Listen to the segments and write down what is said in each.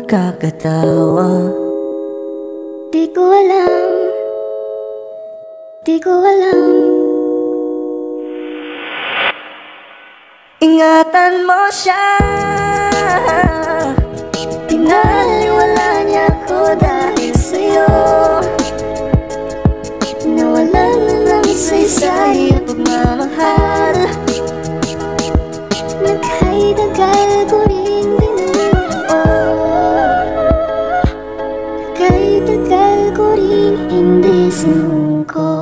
nakakatawa. Di ko alam, di ko alam. Ingatan mo siya. Pinaliwala niya ako dahil sa'yo. Nawalan na ng saysay at pagmamahal. Nagkay-tagal ko rin binuo. Nagkay-tagal ko rin hindi sinuko.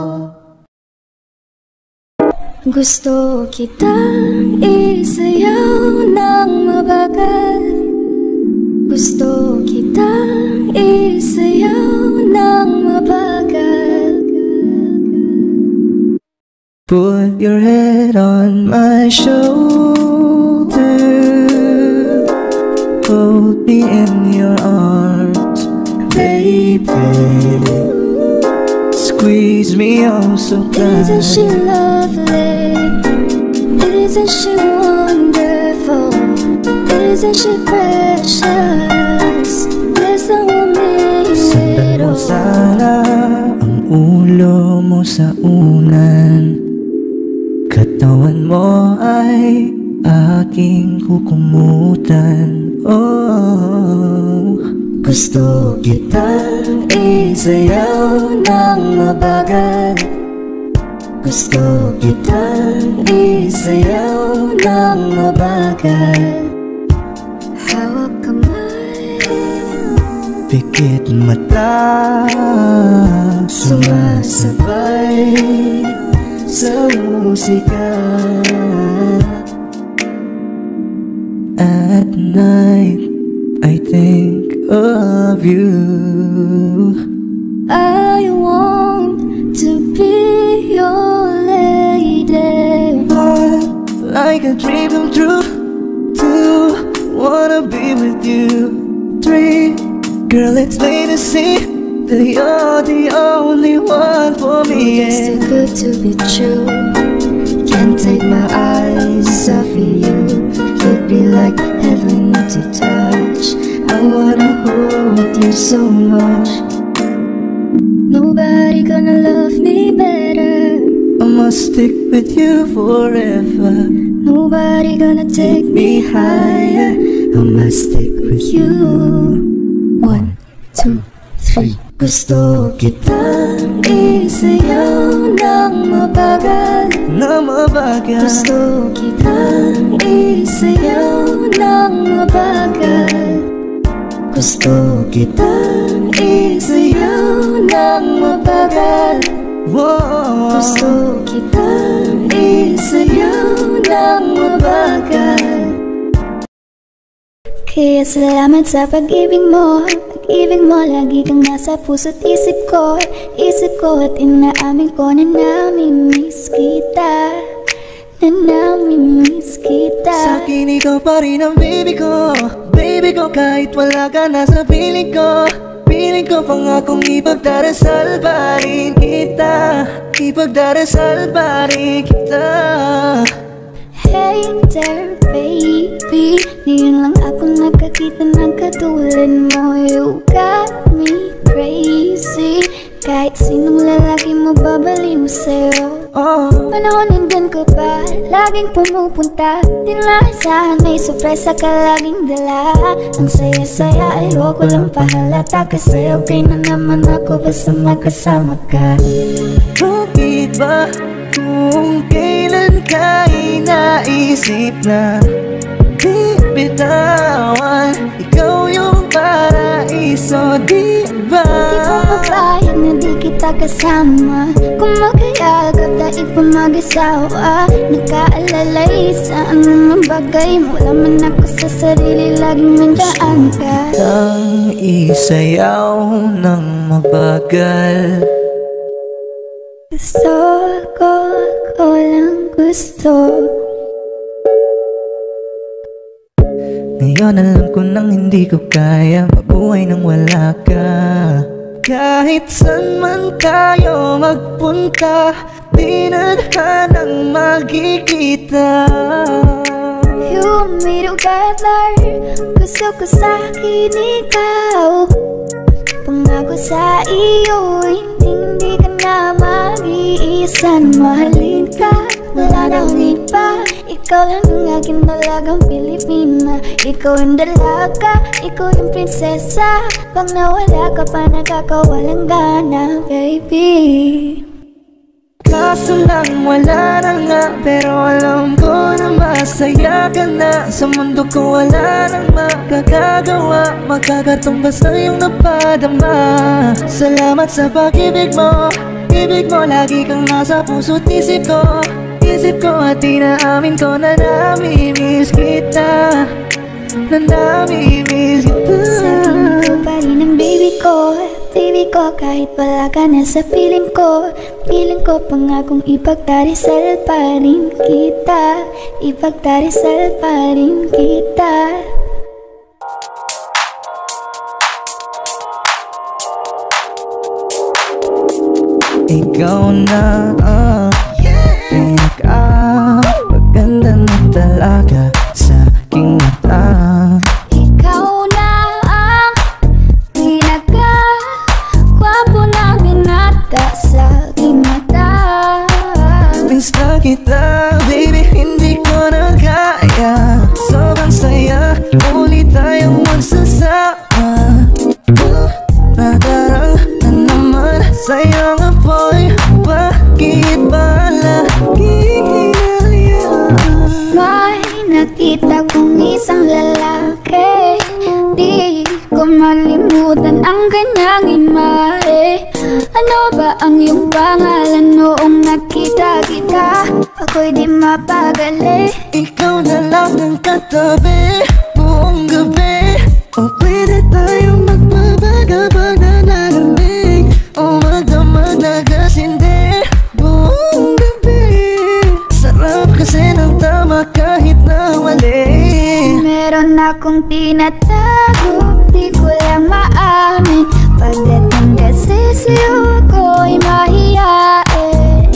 Gusto kitang isayaw ng mabagal. Gusto kitang isayaw ng mabagal. Put your head on my shoulder, hold me in your arms, baby. Squeeze me oh so tight. Isn't she lovely? Isn't she wonderful? Isn't she precious? Yes, I want me Sundan mo sana ang ulo mo sa unan. Katawan mo ay aking kukumutan. Oh, gusto kitang isayaw ng mabagal. Gusto kitang isayaw ng mabagal. hawak kamay, Pikit mata, sumasabay sa musika. At night, I think of you. I want to be your lady. Heart like a dream come true. Two, wanna be with you. Three, girl, it's plain to see that you're the only one for me. It's too good to be true. Can't take my eyes off of you. You'd be like heaven to touch. I wanna hold you so much. Nobody gonna love me better. I must stick with you forever. Nobody gonna take me higher. I must stick with you. 1, 2, 3. Gusto kitang isayaw ng mabagal. Na mabagal. Gusto kitang isayaw ng mabagal. Gusto kitang isayaw ng mabagal. Whoa. Gusto kitang isayaw ng mabagal. Kaya salamat sa pag-ibig mo. Pag-ibig mo, lagi kang nasa puso't isip ko. Isip ko at inaamin ko na namimiss kita. Na namimiss kita. Sa'kin ikaw pa rin ang baby ko. Baby ko kahit wala ka na sa piling ko. Piling ko pangakong ipagdarasal pa rin kita. Ipagdarasal pa rin kita. Hey there baby, ngayon lang ako nakakita ng katulad mo. You got me crazy. Kahit sinong lalaki mo babaliw sa'yo. Panahon nandun ka pa, laging pumupunta. Di naasahan may sorpresa ka laging dala. Ang saya-saya ayoko lang pahalata. Kasi okay na naman ako basta magkasama ka. Bakit ba kung kailan ka inaisip na di bitawan? Ikaw yung paraiso, di ba? Di ko papayag na di kita kasama. Kung magkayagap dahil pa mag-asawa. Nagkaalalay sa anumang bagay. Wala man ako sa sarili, laging nandaan ka. Ang isayaw ng mabagal. Gusto ko, ako lang gusto. Ngayon alam ko nang hindi ko kaya mabuhay nang wala ka. Kahit saan man tayo magpunta, di na hanang magkikita. You me together. Gusto ko sa'kin ikaw. Pangako sa iyo, hindi ka na mag-iisa. Mahalin ka, wala na akong iba. Ikaw lang ang aking dalagang Pilipina. Ikaw yung dalaga, ikaw yung prinsesa. Pag nawala ka pa, nakakawalang gana, baby. Kaso lang wala na nga, pero alam ko na masaya ka na. Sa mundo ko wala nang makakagawa, makakatumbas na yung napadama. Salamat sa pag-ibig mo, ibig mo lagi kang nasa puso't isip ko. Isip ko at inaamin ko na nami-miss kita, na nami-miss kita. Sabihin ko pa rin ang baby ko, baby ko, kahit wala ka na sa piling ko. Piling ko pangakong ipagdarasal pa rin kita, ipagdarasal pa rin kita. Ikaw na maganda na talaga sa aking mata. Ikaw na ang pinaka-gwapo na binata sa aking mata. Miss na kita, baby, hindi ko na kaya. Sobrang saya, ulit tayong magsasama. Nadarang na naman sa'yo nga boy, bakit ba laging hinayaan? May nakita kong isang lalaki, di ko malimutan ang kanyang imahe. Ano ba ang iyong pangalan noong nakita kita? Ako'y di mapagali. Ikaw na lang ang katabi buong gabi. O pwede tayong magbabaga pag nanalamig, o magdamag na gasindi buong gabi. Sarap kasi ng tama kahit na mali. Meron akong tinatago, di ko lang maamin. Pagdating kasi sa'yo ako'y mahiyain.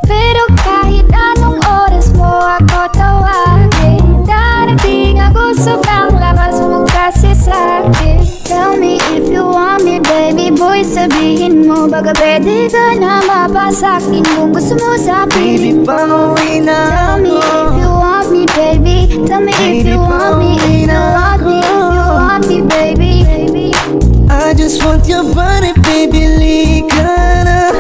Pero kahit anong oras mo ako tawagin, darating ako, sobrang lakas mo kasi sa'kin. Tell me if you want me, baby boy, sabihin mo. Baga pwede ka na mapasakin kung gusto mo sa Baby, piling mo. pauwi na Tell me if you want me, baby. Tell me if you want me, if you want me, if you want me, baby. I just want your body, baby, lika na.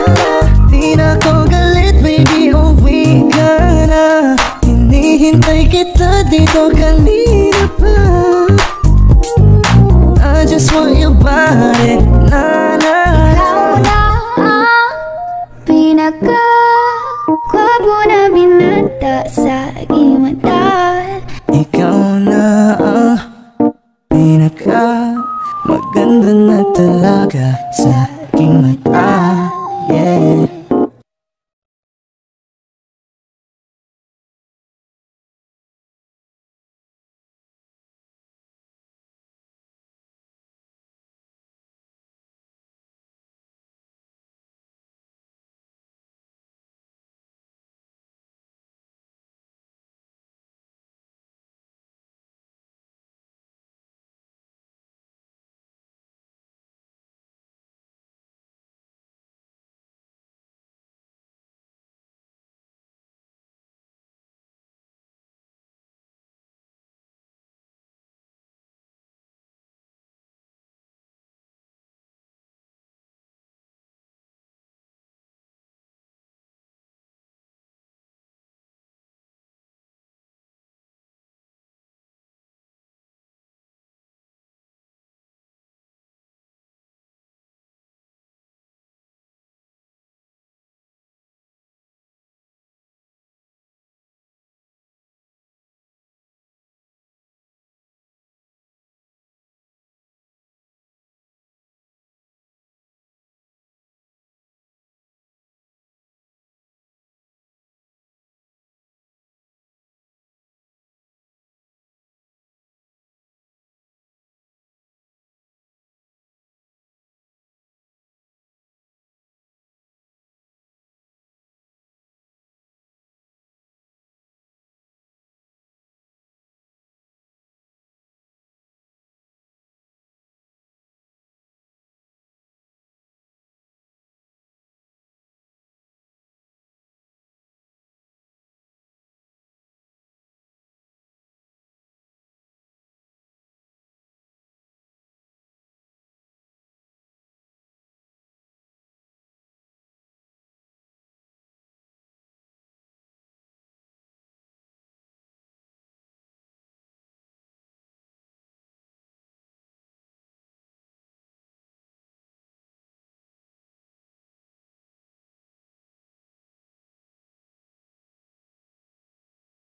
Di na ko galit, baby, uwi ka na. Hinihintay kita dito kanina pa. I just want your body, na na na. Ikaw na ang pinaka-gwapo na binata sa aking mata. Ikaw na ang maganda na talaga sa aking mata, yeah.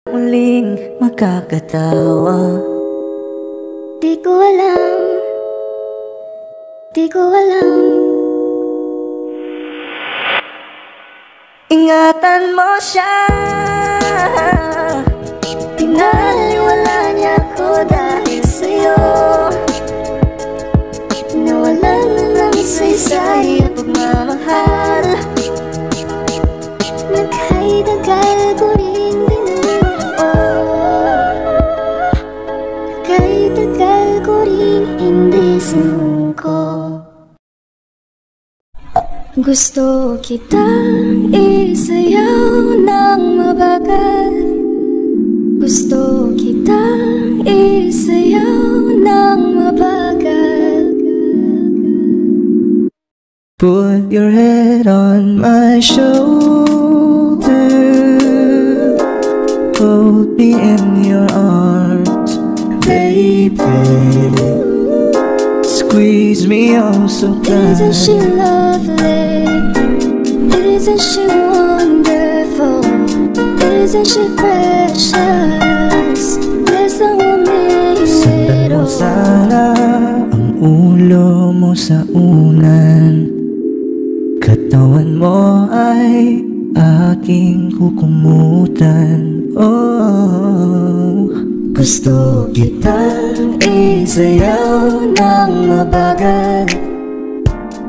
muling makakatawa. Di ko alam, di ko alam. Ingatan mo siya, pinaliwala niya ko dahil sa'yo. Nawalan na ng saysay at pagmamahal. Nagkay-tagal ko rin nagkay-tagal ko rin hindi sumuko. Gusto kitang isayaw ng mabagal. Gusto kitang isayaw ng mabagal. put your head on my shoulder, hold me in your arms, baby. Squeeze me oh so tight. Isn't she lovely? Isn't she wonderful? Isn't she precious? There's no Sundan mo sana ang ulo mo sa unan, katawan mo ay aking kukumutan. Oh, gusto kitang isayaw ng mabagal.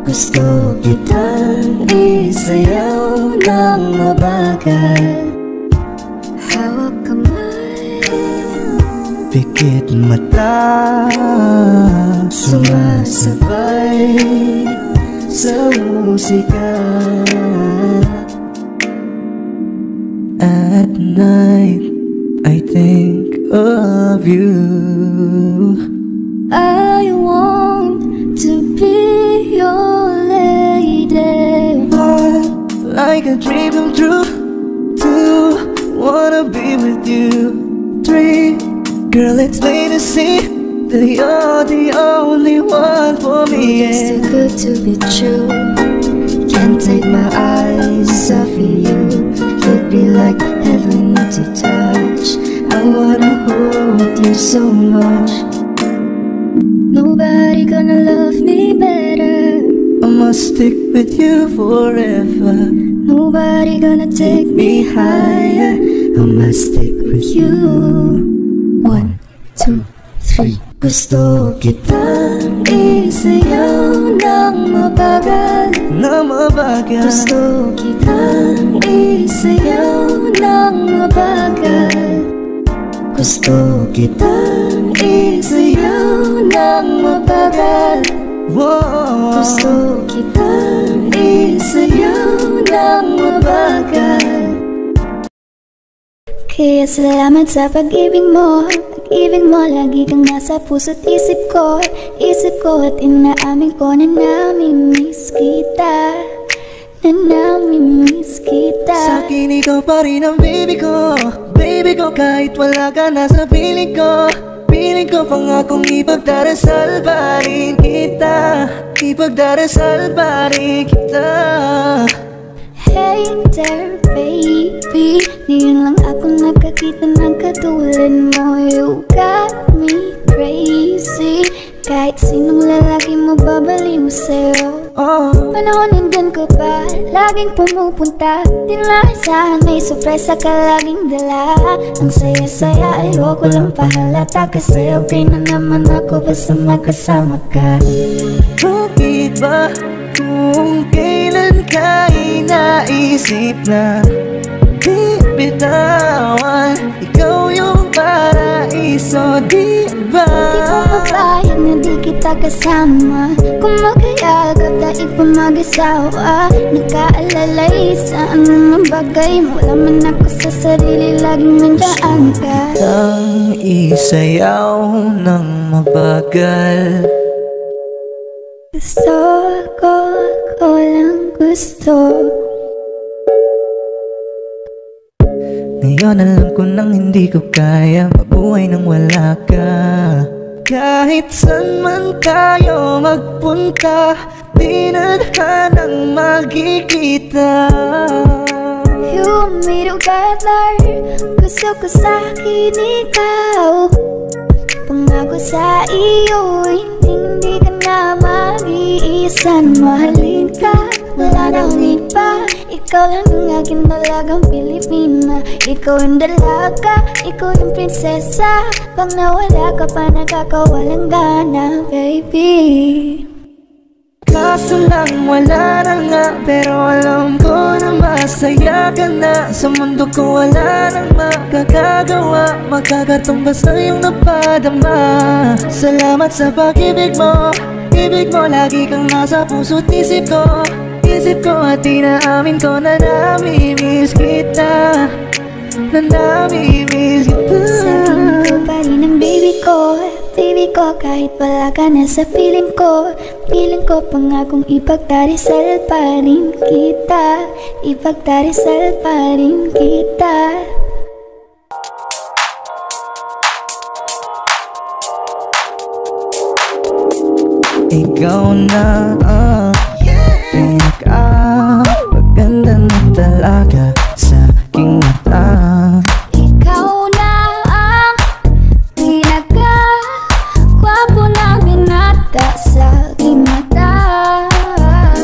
Gusto kitang isayaw ng mabagal. hawak kamay, Pikit mata, sumasabay sa musika. At night, I think of you. I want to be your lady. Heart like a dream come true. 2, wanna be with you. 3, girl, it's plain to see that you're the only one for me. It's too good to be true. Can't take my eyes off of you. You'd be like heaven to touch. I wanna hold you so much. Nobody gonna love me better. I must stick with you forever. Nobody gonna take me higher. I must stick with You 1, 2, 3. Gusto kitang isayaw ng mabagal. na mabagal. Gusto kitang isayaw ng mabagal. Gusto kitang isayaw ng mabagal. Whoa. Gusto kitang isayaw ng mabagal. Kaya salamat sa pag-ibig mo. Pag-ibig mo, lagi kang nasa puso't isip ko. Isip ko at inaamin ko na namimiss kita. Na namimiss kita. Sa'kin ikaw pa rin ang baby ko. Baby ko kahit wala ka na sa piling ko. Piling ko pangakong ipagdarasal pa rin kita. Ipagdarasal pa rin kita. Hey there baby, ngayon lang ako nakakita ng katulad mo. You got me crazy, kahit sinong lalaki mo babaliw sa'yo. Oh, Panahon nandun ko pa, laging pumupunta. Di naasahan may sorpresa ka laging dala. Ang saya-saya, ayoko lang pahalata. Kasi okay na naman ako basta magkasama ka. bakit ba kung kailan ka inaisip na di bitawan? Ikaw yung paraiso, di ba? Di ko mapayag na di kita kasama. Kung magkayagap daig pa mag-asawa. Nakaalalay sa anumang bagay. Wala man ako sa sarili, laging nandaan ka. Ang isayaw ng mabagal. Gusto ko lang gusto. Ngayon alam ko nang hindi ko kaya mabuhay nang wala ka. Kahit saan man tayo magpunta, di na hanang magkikita. You and me together. Gusto ko sa'kin ikaw. Pangako sa iyo, hindi ka na mag-iisan. Mahalin ka, wala na akong iba. Ikaw lang ang aking dalagang Pilipina. Ikaw yung dalaga, ikaw yung prinsesa. Pag nawala ka pa, nakakawalang gana, baby. Kaso lang wala na nga, pero alam ko na masaya ka na. Sa mundo ko wala nang makakagawa, makakatumbas na yung napadama. Salamat sa pag-ibig mo, ibig mo lagi kang nasa puso't isip ko. Isip ko at inaamin ko na nami-miss kita, na nami-miss kita. Sabihin ko pa rin ang baby ko, baby ko, kahit wala ka na sa piling ko. Piling ko pangakong ipagdarasal pa rin kita, ipagdarasal pa rin kita. Ikaw na maganda na talaga sa aking mata. Ikaw na ang pinaka-gwapo na binata sa aking mata.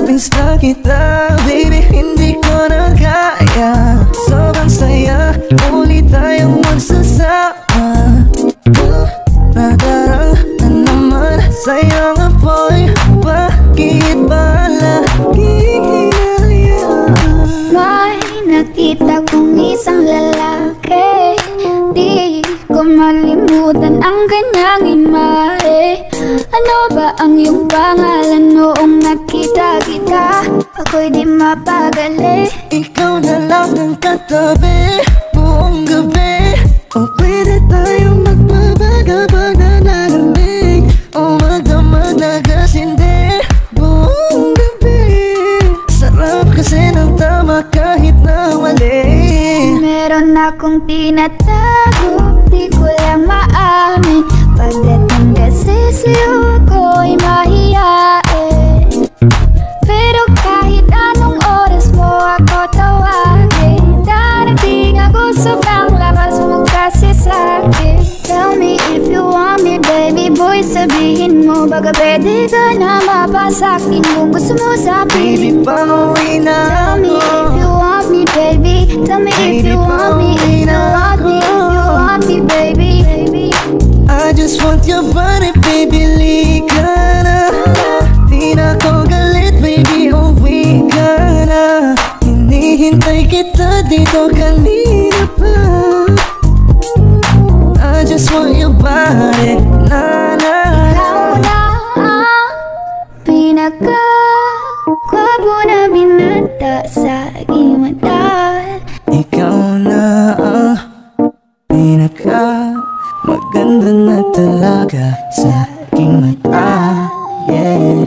Miss na kita, baby, hindi ko na kaya. Sobrang saya, muli tayong magsasama. Nadarang na naman sa'yo nga boy, bakit ba laging hinayaan? May nakita kong isang lalaki, di ko malimutan ang kanyang imahe. Ano ba ang iyong pangalan noong nakita kita? Ako'y di mapagali. Ikaw na lang ang katabi buong gabi. O pwede tayong magbabaga pag nalalamig, o magdamag na gasindi buong gabi. Sarap kasi ng tama kahit na mali. Meron akong tinatago, di ko lang maamin. Pagdating kasi sa'yo ako'y mahihain. Pero kahit anong oras mo ako tawagin, darating ako sobrang lakas mo kasi sa'kin. Tell me if you want me, baby boy, sabihin mo. Baga pwede ka na mapasakin kung gusto mo sa Baby, piling. pauwi na Tell me if you want me, baby. Tell me if you want me, if you want me, if you want me, baby. I just want your body, baby, lika na. Di na ko galit, baby, uwi ka na. Hinihintay kita dito kanina pa. I just want your body, na na. Ikaw na ang pinaka-gwapo na binata sa aking mata. Ikaw na ang pinaka maganda na talaga sa aking mata, yeah.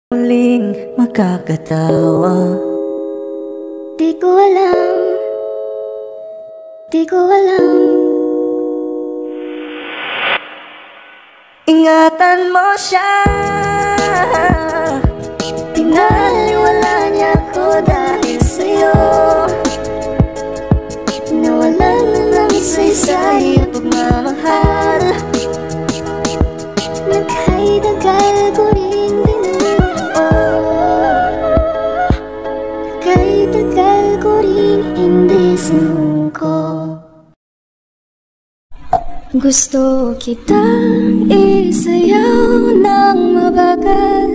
muling makakatawa. Di ko alam, di ko alam. Ingatan mo siya. Pinaliwala niya ko dahil sa'yo. Nawalan na ng isaysay at pagmamahal. Nagkay-tagal ko rin nagkay-tagal ko rin hindi sinuko. Gusto kitang isayaw ng mabagal.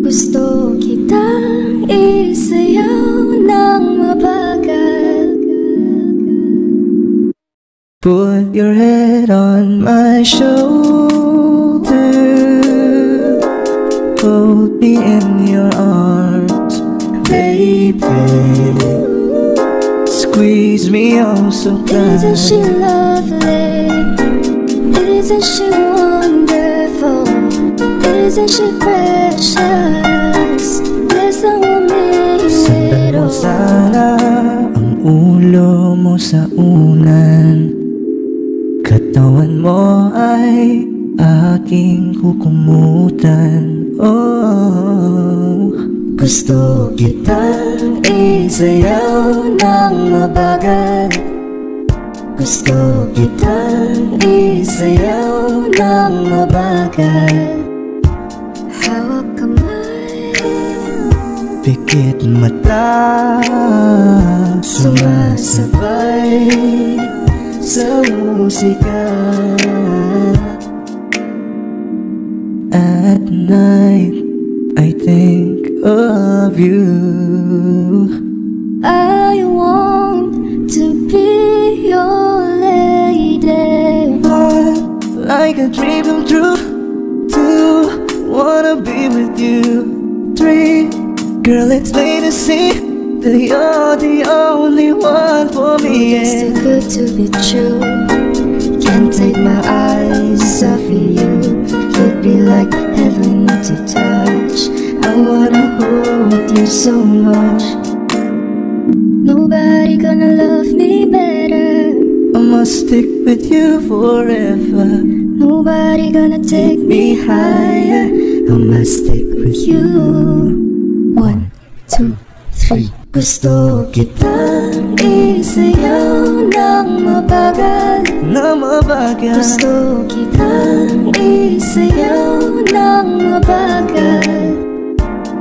Gusto kitang isayaw ng mabagal. Put your head on my shoulder, hold me in your arms, baby. Squeeze me oh so tight. Isn't she lovely? Isn't she wonderful? Isn't she precious? There's a woman Sandan mo sana ang ulo mo sa unan. Katawan mo ay aking kukumutan. Oh, gusto kitang isayaw ng mabagal. Gusto kitang isayaw ng mabagal. hawak kamay, Pikit mata, sumasabay sa musika. At night, I think of you. I want to be your lady. Heart like a dream come true. Two, wanna be with you. Three, girl, it's plain to see that you're the only one for me. It's too good to be true. Can't take my eyes off of you. You'd be like heaven to touch. I wanna hold you so much. Nobody gonna love me better. I must stick with you forever. Nobody gonna take me higher. I must stick with You. 1, 2, 3. Gusto kitang isayaw ng mabagal. na mabagal. Gusto kitang isayaw ng mabagal.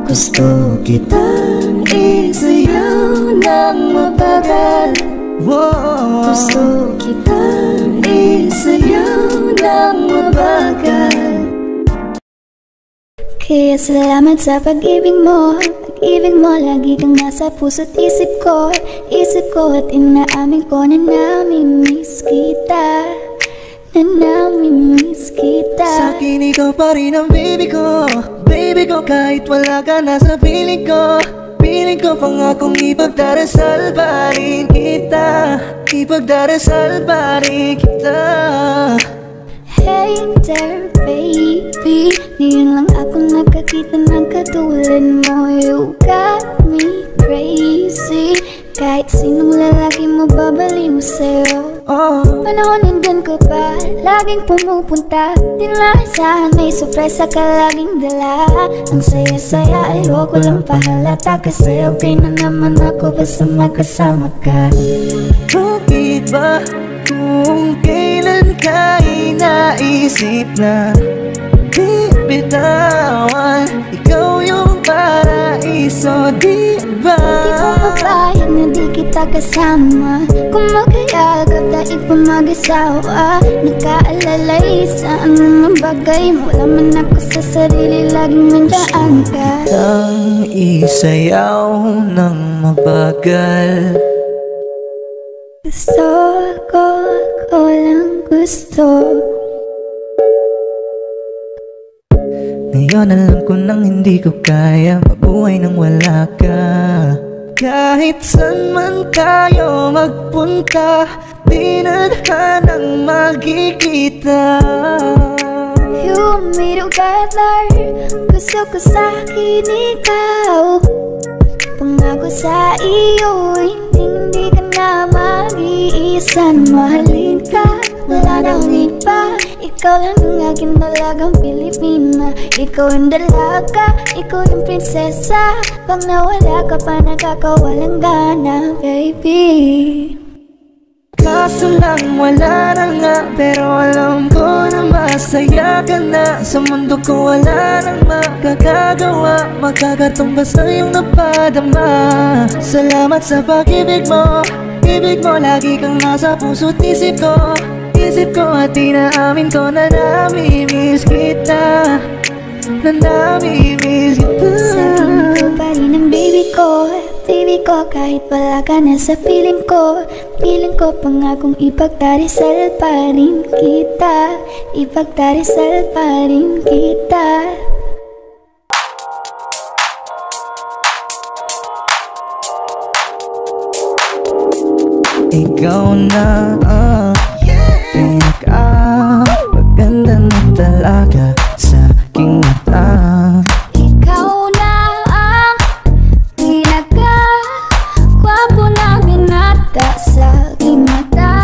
Gusto kitang isayaw ng mabagal. Whoa. Gusto kitang isayaw ng mabagal. Kaya salamat sa pag-ibig mo. Pag-ibig mo, lagi kang nasa puso't isip ko. Isip ko at inaamin ko na nami-miss kita. Na nami-miss kita. Sa'kin ikaw pa rin ang baby ko. Baby ko kahit wala ka na sa piling ko. Piling ko pangakong ipagdarasal pa rin kita. Ipagdarasal pa rin kita. Hey there baby, ngayon lang ako nakakita ng katulad mo. You got me crazy, kahit sinong lalaki mo babaliw sa'yo. Oh, Panahon nandun ka pa, laging pumupunta. Di naasahan may sorpresa ka laging dala. Ang saya-saya, ayoko lang pahalata. Kasi okay na naman ako basta magkasama ka. bakit ba kung kailan ka inaisip na di bitawan? Ikaw yung paraiso, di ba? Di ko mapayag na di kita kasama. Kung magkayagap daig pa mag-asawa. Nagkaalalay sa anong bagay. Wala man ako sa sarili, laging nandaan ka. Ang isayaw ng mabagal. Gusto ko lang gusto. Ngayon alam ko nang hindi ko kaya mabuhay nang wala ka. Kahit saan man tayo magpunta, di na magkikita. You be together. Gusto ko sa'kin ikaw, pangako sa iyo, hindi ka na mag-iisa. Mahalin ka, wala na akong iba. Ikaw lang ang aking dalagang Pilipina. Ikaw yung dalaga, ikaw yung prinsesa. Pag nawala ka pa, nakakawalang gana, baby. Kaso lang wala na nga, pero alam ko na masaya ka na. Sa mundo ko wala nang makakagawa, makakatumbas na yung napadama. Salamat sa pag-ibig mo, ibig mo lagi kang nasa puso't isip ko. Isip ko at inaamin ko na nami-miss kita, na nami-miss kita. Sa tingin ko pa rin ang baby ko, baby ko, kahit wala ka na sa piling ko. Piling ko pangakong ipagdarasal pa rin kita, ipagdarasal pa rin kita. Ikaw na maganda na talaga sa aking mata. Ikaw na ang pinaka-gwapo na binata sa aking mata.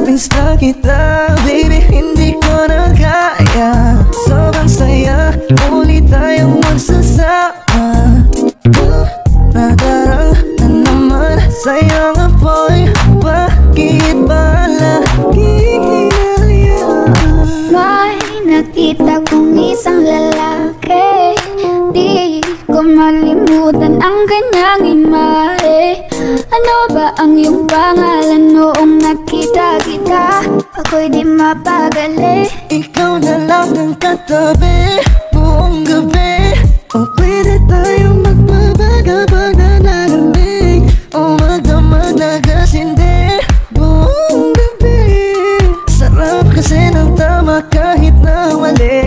Miss na kita, baby, hindi ko na kaya. Sobrang saya, muli tayong magsasama. Nadarang na naman sa'yo nga boy, bakit ba laging hinayaan? May nakita kong isang lalaki, di ko malimutan ang kanyang imahe. Ano ba ang iyong pangalan noong nakita kita? Ako'y di mapagali. Ikaw na lang ang katabi buong gabi. O pwede tayong magbabaga pag nanalamig, o magdamag na gasindi buong gabi. Sarap kasi ng tama kahit na mali.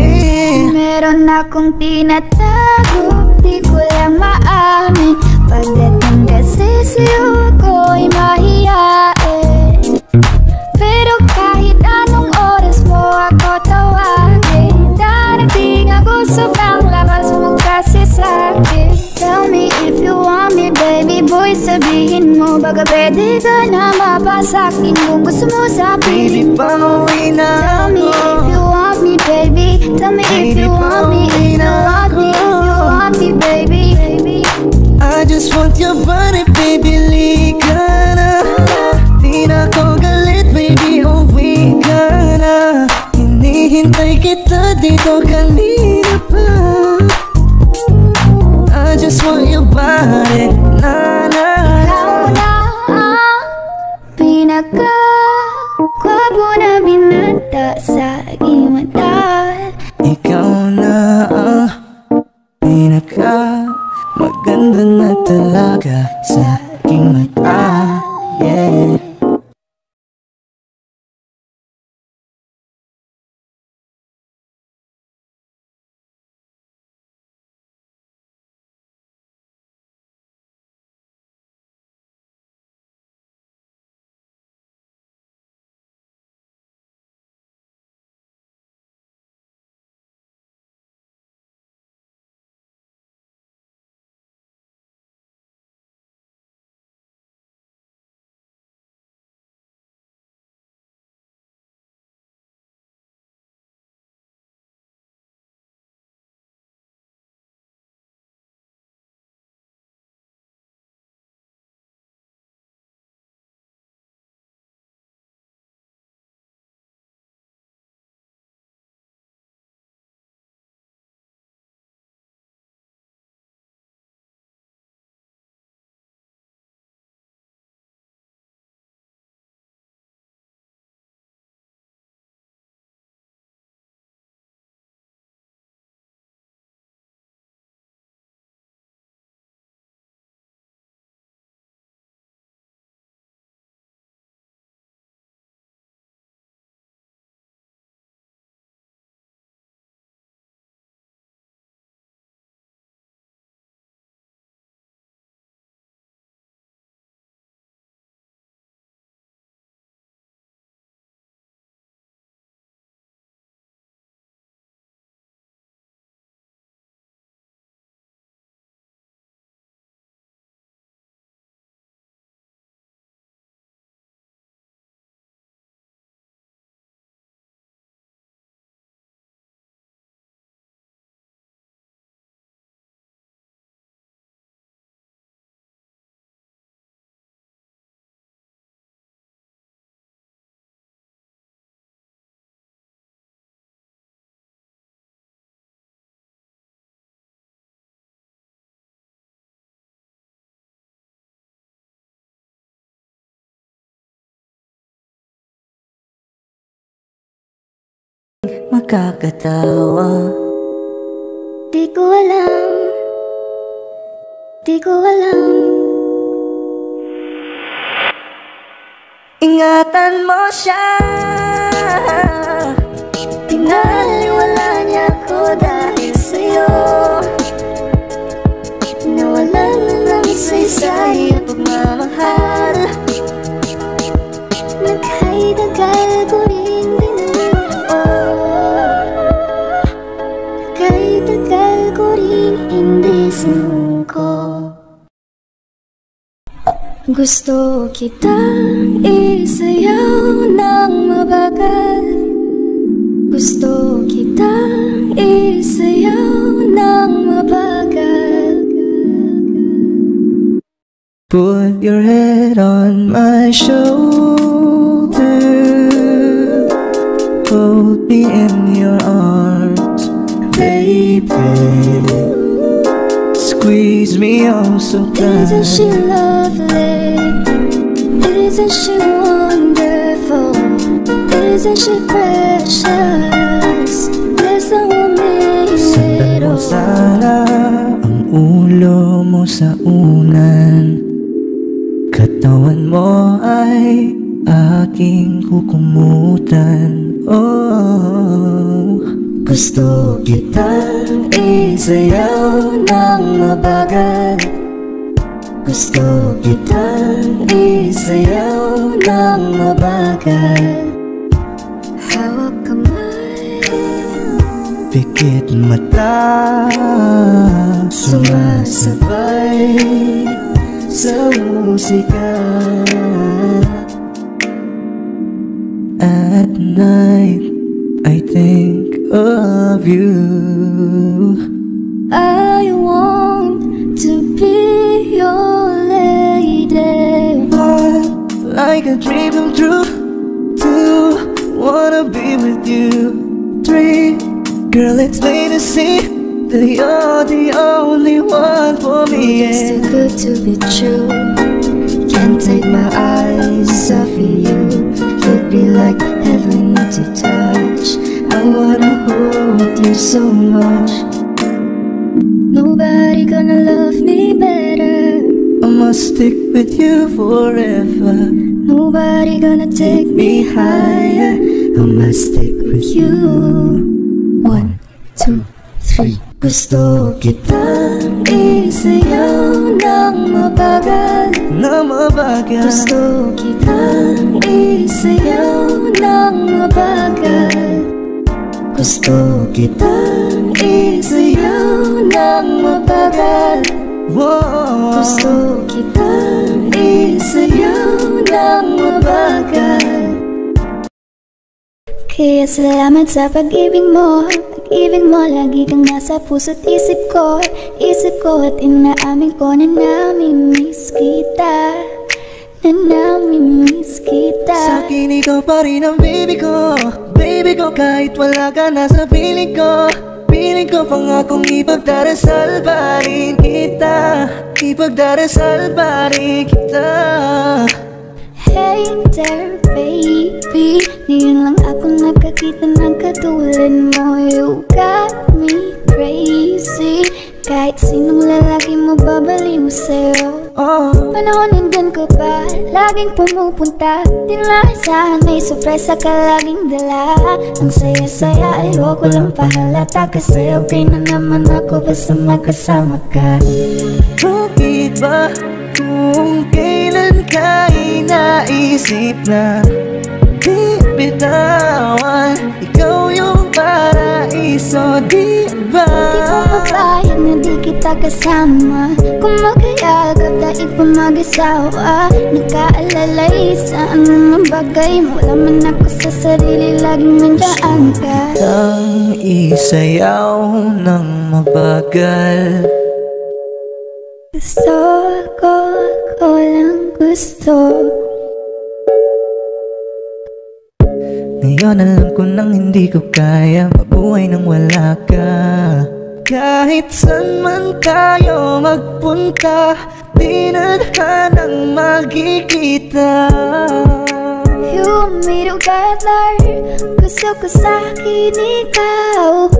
Meron akong tinatago, di ko lang maamin. Pagdating kasi sa'yo ko'y mahihain. Pero kahit anong oras mo ako tawagin, darating ako sobrang lakas mo kasi sa'kin. Tell me if you want me, baby boy, sabihin mo. Baka pwede ka na mapasakin kung gusto mo sa Baby, piling mo. pauwi na Tell me if you want me, baby. Tell me if you want me, if you want me, if you want me, baby. I just want your body, baby, lika na. Di na ko galit, baby, uwi ka na. Hinihintay kita dito kanina pa. I just want your body, na na Ikaw na ang pinaka-gwapo na binata sa aking mata. Ikaw na ang pinaka maganda na talaga sa aking mata. Yeah. makakatawa. Di ko alam, di ko alam. Ingatan mo siya, pinaliwala niya ko dahil sa'yo. Nawalan na ng saysay at pagmamahal. Nagkay-tagal ko rin binuo. Nagkay-tagal ko rin hindi sumuko. Gusto kitang isayaw ng mabagal. Gusto kitang isayaw ng mabagal. put your head on my shoulder, hold me in your arms, baby. Squeeze me oh so tight. Isn't she lovely? Isn't she wonderful? Isn't she precious? There's no woman Sandan mo sana ang ulo mo sa unan, katawan mo ay aking kukumutan. Oh, gusto kitang isayaw ng mabagal. Gusto kitang isayaw ng mabagal. hawak kamay, Pikit mata, sumasabay sa musika. At night, I think of you. I want to be your lady. Heart like a dream come true. 2, wanna be with you. 3, girl, it's plain to see that you're the only one for me. It's too good to be true. Can't take my eyes off of you. You'd be like heaven to touch. I wanna hold you so much. Nobody gonna love me better. I must stick with you forever. Nobody gonna take me higher. I must stick with You 1, 2, 3. Gusto kitang isayaw ng mabagal. na mabagal. Gusto kitang isayaw ng mabagal. Gusto kitang isayaw ng mabagal. Whoa. Gusto kitang isayaw ng mabagal. Kaya salamat sa pag-ibig mo. Pag-ibig mo, lagi kang nasa puso't isip ko. Isip ko at inaamin ko na nami-miss kita. Na nami-miss kita. Sa'kin ikaw pa rin ang baby ko. Baby ko kahit wala ka na sa piling ko. Piling ko pangakong ipagdarasal pa rin kita. Ipagdarasal pa rin kita. Hey there baby, ngayon lang ako nakakita ng katulad mo. You got me crazy, kahit sinong lalaki mo babaliw sa'yo. Oh, Panahon nandun ka pa, laging pumupunta. Di naasahan, may sorpresa ka laging dala. Ang saya-saya, ayoko lang pahalata. Kasi okay na naman ako basta magkasama ka. bakit ba kung kailan ka inaisip na di bitawan? Ikaw yung paraiso, di ba? Di ko mapayag na di kita kasama. Kung magkayagap dahil pa mag-asawa. Nagkaalalay sa anong bagay. Wala man ako sa sarili, laging nandiyan ka. Ang isayaw ng mabagal. Gusto ko, ako lang gusto. Ngayon alam ko nang hindi ko kaya mabuhay nang wala ka. Kahit saan man tayo magpunta, di na tanang magkikita. You and me together, Gusto ko sa'kin ikaw.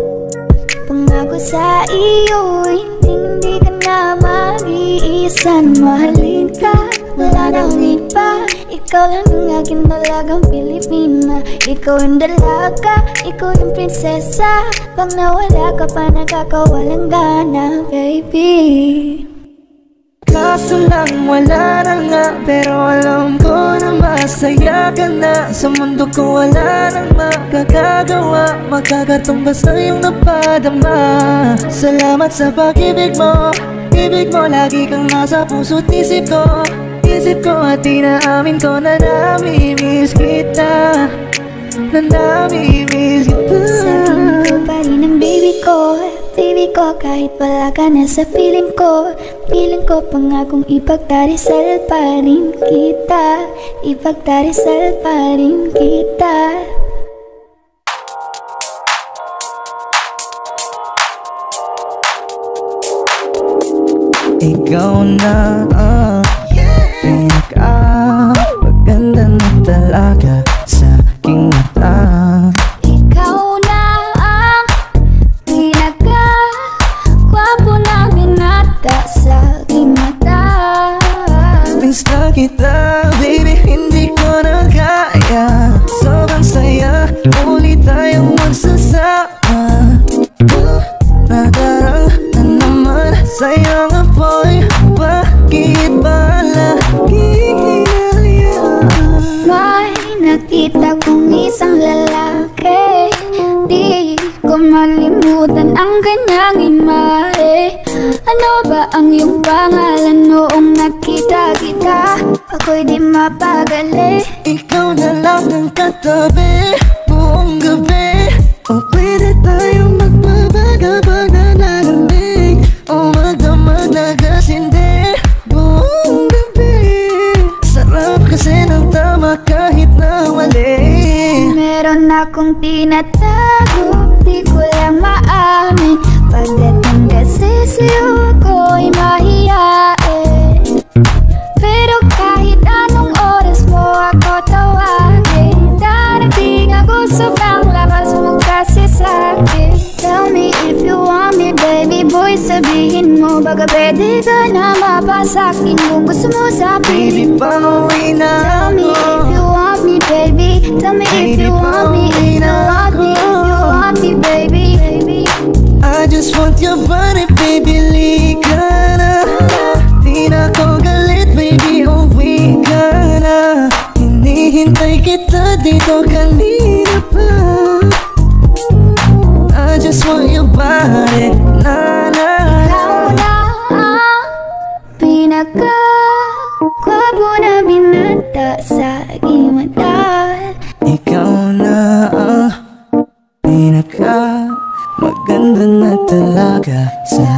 Pangako sa iyo, hindi ka na mag-iisa. Mahalin ka, wala nang iba. Ikaw lang ang aking dalagang Pilipina. Ikaw yung dalaga, ikaw yung prinsesa. Pag nawala ka pa, nakakawalang gana, baby. Kaso lang wala na nga, pero alam ko na masaya ka na. Sa mundo ko wala nang makakagawa, makakatumbas na yung napadama. Salamat sa pag-ibig mo, ibig mo lagi kang nasa puso't isip ko. Isip ko at inaamin ko na nami-miss kita, na nami-miss kita. Sa'kin ikaw pa rin ang baby ko, baby ko. Kahit wala ka na sa piling ko, piling ko pangakong ipagdarasal pa rin kita, ipagdarasal pa rin kita. Ikaw na maganda na talaga sa aking mata. Ikaw na ang pinaka-gwapo na binata sa aking mata. Miss na kita, baby, hindi ko na kaya. Sobrang saya, uli tayong magsasama. Nadarang na naman, sayang apoy. Bakit ba lagi hinayaan? May nakita kong isang lalaki, di ko malimutan ang kanyang imahe. Ano ba ang iyong pangalan noong nakita kita? Ako'y di mapagali. Ikaw na lang ang katabi buong gabi. O pwede tayong magpabaga-baga na nalamig, o magdamag na gasindi buong gabi. Sarap kasi ng tama kahit na mali. Meron akong tinatago, di ko lang maamin. Pagdating kasi sa'yo ko'y mahihain. Pero kahit anong oras mo ako tawagin, darating ako sobrang lakas mo kasi sa'kin. Tell me if you want me, baby boy, sabihin mo. Baka pwede ka na mapasakin kung gusto mo sa Baby, pauwi na Tell me if you want me, baby. Tell me if you want me, if you want me, if you want me, baby. I just want your body, baby, lika na. Di na ko galit, baby, uwi ka na. Hinihintay kita dito kanina pa. I just want your body, na na na. Ikaw na ang pinaka-gwapo na binata sa aking mata. Ikaw na ang pinaka maganda na talaga sa